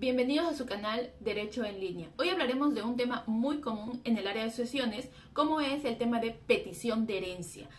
Bienvenidos a su canal Derecho en Línea. Hoy hablaremos de un tema muy común en el área de sucesiones, como es el tema de petición de herencia.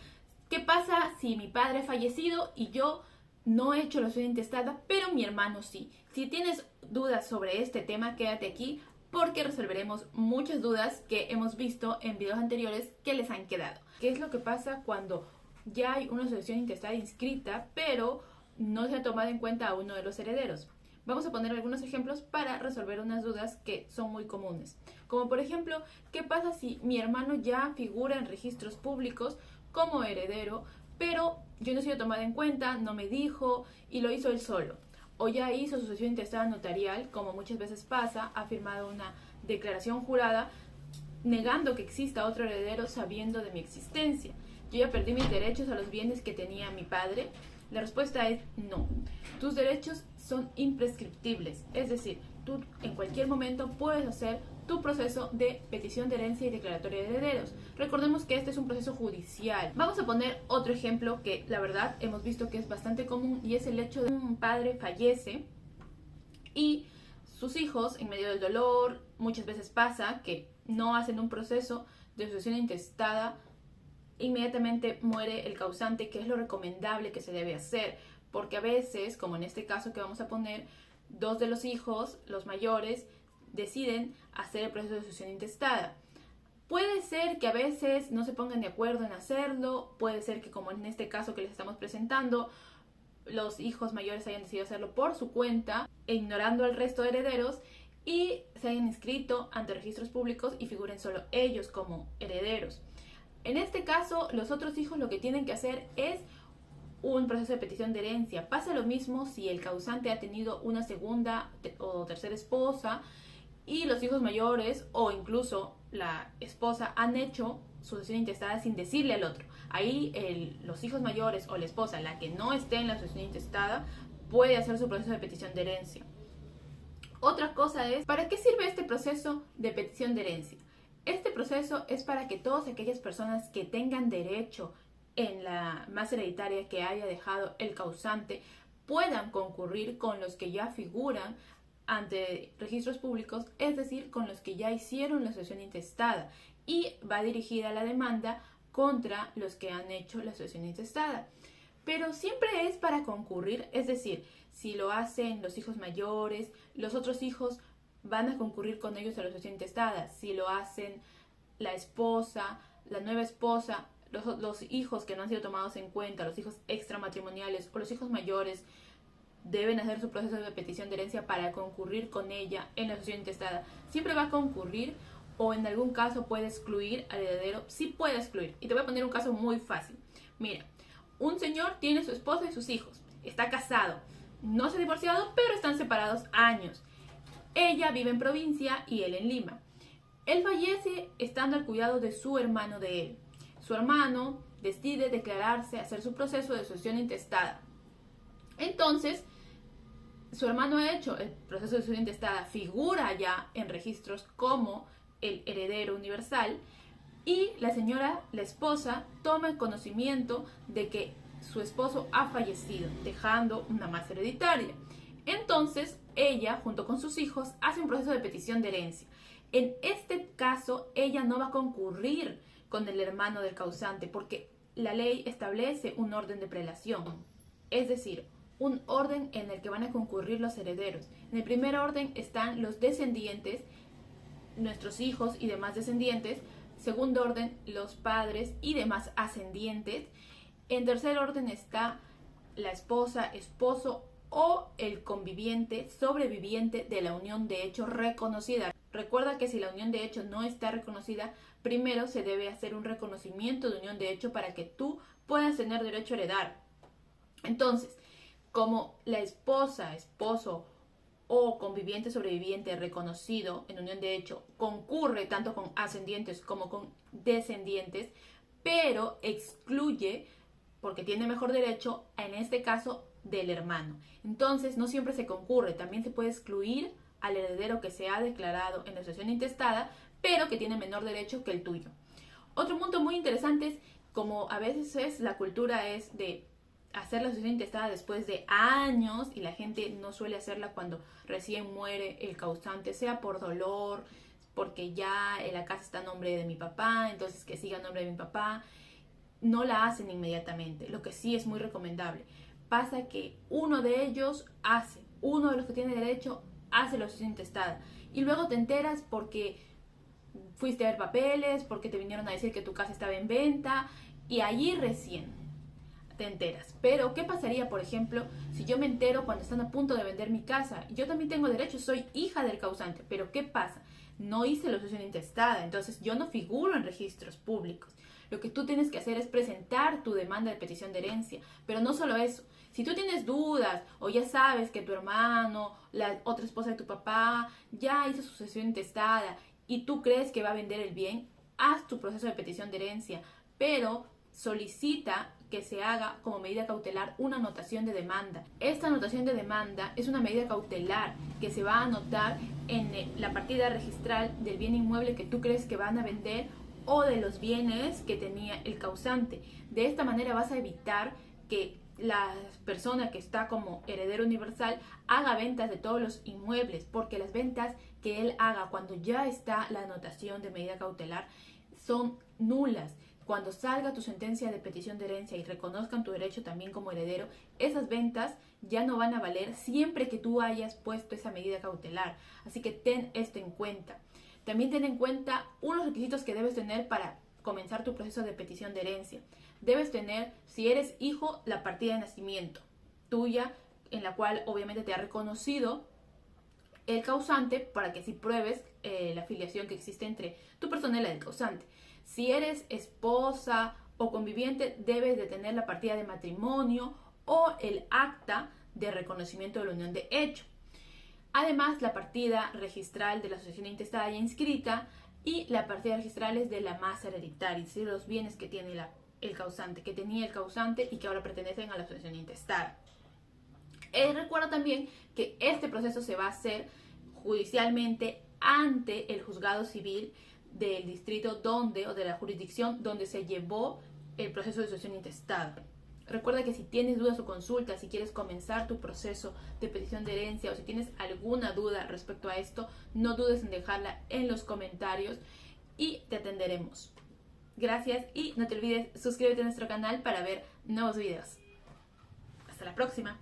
¿Qué pasa si mi padre ha fallecido y yo no he hecho la sucesión intestada, pero mi hermano sí? Si tienes dudas sobre este tema, quédate aquí porque resolveremos muchas dudas que hemos visto en videos anteriores que les han quedado. ¿Qué es lo que pasa cuando ya hay una sucesión intestada inscrita, pero no se ha tomado en cuenta a uno de los herederos? Vamos a poner algunos ejemplos para resolver unas dudas que son muy comunes. Como por ejemplo, ¿qué pasa si mi hermano ya figura en registros públicos como heredero, pero yo no he sido tomada en cuenta, no me dijo y lo hizo él solo? O ya hizo sucesión intestada notarial, como muchas veces pasa, ha firmado una declaración jurada negando que exista otro heredero sabiendo de mi existencia. Yo ya perdí mis derechos a los bienes que tenía mi padre. La respuesta es no. Tus derechos son imprescriptibles, es decir, tú en cualquier momento puedes hacer tu proceso de petición de herencia y declaratoria de herederos. Recordemos que este es un proceso judicial. Vamos a poner otro ejemplo que la verdad hemos visto que es bastante común, y es el hecho de un padre fallece y sus hijos, en medio del dolor, muchas veces pasa que no hacen un proceso de sucesión intestada. Inmediatamente muere el causante, que es lo recomendable que se debe hacer, porque a veces, como en este caso que vamos a poner, dos de los hijos, los mayores, deciden hacer el proceso de sucesión intestada. Puede ser que a veces no se pongan de acuerdo en hacerlo, puede ser que, como en este caso que les estamos presentando, los hijos mayores hayan decidido hacerlo por su cuenta, ignorando al resto de herederos, y se hayan inscrito ante registros públicos y figuren solo ellos como herederos. En este caso, los otros hijos lo que tienen que hacer es un proceso de petición de herencia. Pasa lo mismo si el causante ha tenido una segunda o tercera esposa y los hijos mayores o incluso la esposa han hecho sucesión intestada sin decirle al otro. Ahí los hijos mayores o la esposa, la que no esté en la sucesión intestada, puede hacer su proceso de petición de herencia. Otra cosa es, ¿para qué sirve este proceso de petición de herencia? Este proceso es para que todas aquellas personas que tengan derecho en la masa hereditaria que haya dejado el causante puedan concurrir con los que ya figuran ante registros públicos, es decir, con los que ya hicieron la sucesión intestada, y va dirigida la demanda contra los que han hecho la sucesión intestada. Pero siempre es para concurrir, es decir, si lo hacen los hijos mayores, los otros hijos van a concurrir con ellos a la sucesión intestada. Si lo hacen la esposa, la nueva esposa, los hijos que no han sido tomados en cuenta, los hijos extramatrimoniales o los hijos mayores, deben hacer su proceso de petición de herencia para concurrir con ella en la sucesión intestada. Siempre va a concurrir, o en algún caso puede excluir al heredero. Sí puede excluir. Y te voy a poner un caso muy fácil. Mira, un señor tiene su esposa y sus hijos. Está casado. No se ha divorciado, pero están separados años. Ella vive en provincia y él en Lima. Él fallece estando al cuidado de su hermano de él. Su hermano decide declararse, hacer su proceso de sucesión intestada. Entonces, su hermano ha hecho el proceso de sucesión intestada, figura ya en registros como el heredero universal, y la señora, la esposa, toma conocimiento de que su esposo ha fallecido, dejando una masa hereditaria. Entonces, ella, junto con sus hijos, hace un proceso de petición de herencia. En este caso, ella no va a concurrir con el hermano del causante, porque la ley establece un orden de prelación, es decir, un orden en el que van a concurrir los herederos. En el primer orden están los descendientes, nuestros hijos y demás descendientes. Segundo orden, los padres y demás ascendientes. En tercer orden está la esposa, esposo o el conviviente, sobreviviente de la unión de hecho reconocida. Recuerda que si la unión de hecho no está reconocida, primero se debe hacer un reconocimiento de unión de hecho para que tú puedas tener derecho a heredar. Entonces, como la esposa, esposo o conviviente sobreviviente reconocido en unión de hecho concurre tanto con ascendientes como con descendientes, pero excluye, porque tiene mejor derecho, en este caso, del hermano. Entonces, no siempre se concurre, también se puede excluir al heredero que se ha declarado en la sucesión intestada, pero que tiene menor derecho que el tuyo. Otro punto muy interesante es, como a veces la cultura es de hacer la sucesión intestada después de años, y la gente no suele hacerla cuando recién muere el causante, sea por dolor, porque ya la casa está a nombre de mi papá, entonces que siga a nombre de mi papá, no la hacen inmediatamente, lo que sí es muy recomendable. Pasa que uno de los que tiene derecho hace la sucesión intestada, y luego te enteras porque fuiste a ver papeles, porque te vinieron a decir que tu casa estaba en venta, y allí recién te enteras. Pero, ¿qué pasaría, por ejemplo, si yo me entero cuando están a punto de vender mi casa? Yo también tengo derecho, soy hija del causante, pero ¿qué pasa? No hice la sucesión intestada, entonces yo no figuro en registros públicos. Lo que tú tienes que hacer es presentar tu demanda de petición de herencia, pero no solo eso. Si tú tienes dudas o ya sabes que tu hermano, la otra esposa de tu papá, ya hizo su sucesión intestada y tú crees que va a vender el bien, haz tu proceso de petición de herencia, pero solicita que se haga como medida cautelar una anotación de demanda. Esta anotación de demanda es una medida cautelar que se va a anotar en la partida registral del bien inmueble que tú crees que van a vender o de los bienes que tenía el causante. De esta manera vas a evitar que la persona que está como heredero universal haga ventas de todos los inmuebles, porque las ventas que él haga cuando ya está la anotación de medida cautelar son nulas. Cuando salga tu sentencia de petición de herencia y reconozcan tu derecho también como heredero, esas ventas ya no van a valer siempre que tú hayas puesto esa medida cautelar. Así que ten esto en cuenta. También ten en cuenta unos requisitos que debes tener para comenzar tu proceso de petición de herencia. Debes tener, si eres hijo, la partida de nacimiento tuya, en la cual obviamente te ha reconocido el causante, para que así pruebes la filiación que existe entre tu persona y la del causante. Si eres esposa o conviviente, debes de tener la partida de matrimonio o el acta de reconocimiento de la unión de hecho. Además, la partida registral de la sucesión intestada ya inscrita y la partida registral es de la masa hereditaria, es decir, los bienes que tiene el causante, que tenía el causante y que ahora pertenecen a la sucesión intestada. Recuerda también que este proceso se va a hacer judicialmente ante el juzgado civil del distrito o de la jurisdicción donde se llevó el proceso de sucesión intestada. Recuerda que si tienes dudas o consultas, si quieres comenzar tu proceso de petición de herencia o si tienes alguna duda respecto a esto, no dudes en dejarla en los comentarios y te atenderemos. Gracias y no te olvides suscríbete a nuestro canal para ver nuevos videos. Hasta la próxima.